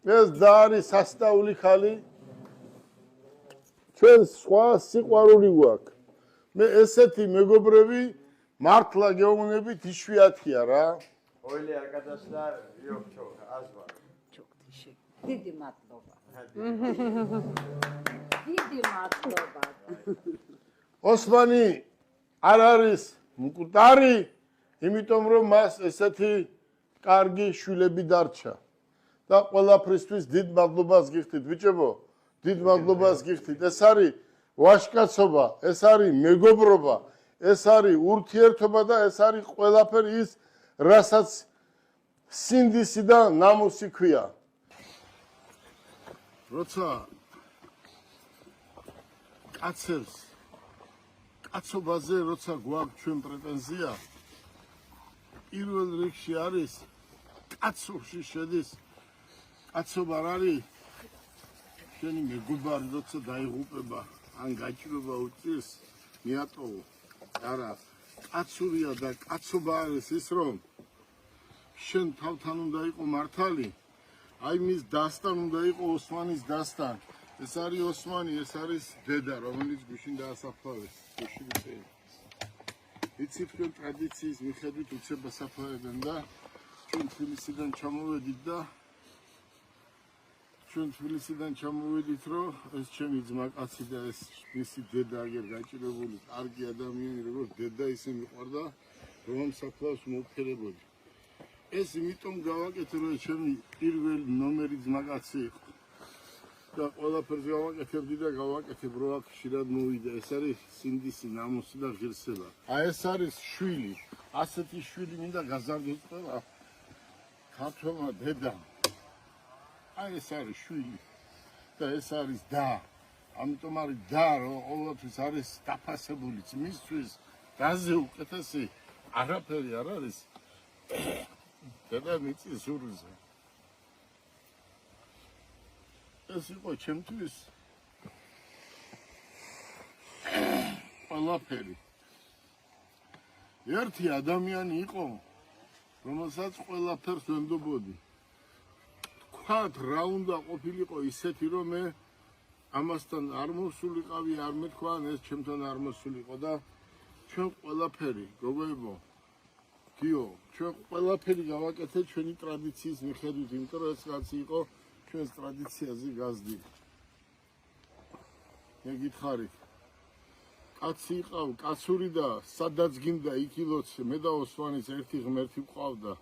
ეს ძარი სასწაული ხალი ჩვენ სხვა სიყვარული გვაქვს. მე ესეთი მეგობრები მართლა გეუბნებით იშვიათია რა. Oile arkadaşlar yok çok az var. Çok teşekkür. Didi matloba. Didi matloba. ოსმანი არ არის მკვდარი, იმიტომ რომ მას ესეთი კარგი შვილები დარჩა. და ყველაფრისთვის დიდ მადლობას გიხდით, ბიჭებო, დიდ მადლობას გიხდით. ეს არის ვაჟკაცობა, ეს არის მეგობრობა, ეს არის ურთიერთობა და ეს არის ყველაფერი ის, რასაც სინდისი და ნამუსი ქვია. როცა კაცებს კაცობაზე როცა გვაქვს ჩვენ პრეტენზია, პირველ რიგში არის კაცობაში შედის. კაცობა არ არის შენი მეგობარი, როცა დაიღუპება, ან გაჭირება უწირს, მიატოვო. არა, კაცურია და კაცობა არის ის, რომ შენ თავთან უნდა იყო მართალი, აი მის დასთან უნდა იყო ოსმანის დასთან. ეს არის ოსმანი, ეს არის დედა, რომელიც გუშინ დაასაფლავეს. იცით, ჩვენ ტრადიციის მიხედვით უცებას საფლავებენ და ჩვენ თბილისიდან ჩამოვედით და ჩვენ თბილისიდან ჩამოვედით, რომ ეს ჩემი ძმაკაცი და ეს მისი დედა აგერ გაჭირებული კარგი ადამიანი, როგორც დედა ისე მიყვარდა, რომ ამ საფლავს მოვფერებოდი. ეს იმიტომ გავაკეთე, რომ ჩემი პირველი ნომერი ძმაკაცი იყო. და ყველაფერს გავაკეთებდი და გავაკეთებ, რომ აქ ხშირად მოვიდა. ეს არის სინდისი, ნამუსი და ღირსება. აი ეს არის შვილი. ასეთი შვილი მინდა გაზარდოს ყველა ქართველმა დედამ. აი ეს არის შვილი და ეს არის და. ამიტომ არის და, რომ ყოველთვის არის დაფასებული მისთვის დაზე უკეთესი არაფერი არ არის. დედამიწის ზურზე. ეს იყო ჩემთვის ყველაფერი. ერთი ადამიანი იყო, რომელსაც ყველაფერს ვენდობოდი. თქვათ რა უნდა ყოფილიყო ისეთი, რომ მე ამასთან არ მოსულიყავი, არ მეთქვა, ეს ჩემთან არ მოსულიყო და ჩვენ ყველაფერი, გოგოებო, გიო, ჩვენ ყველაფერი გავაკეთეთ ჩვენი ტრადიციის მიხედვით, იმიტომ რომ ეს კაცი იყო ჩვენს ტრადიციაზე გაზდი. მე გითხარით, კაცი იყავ, კაცური და სადაც გინდა იქ ილოცე, მე და ოსმანის ერთი ღმერთი გვყავდა.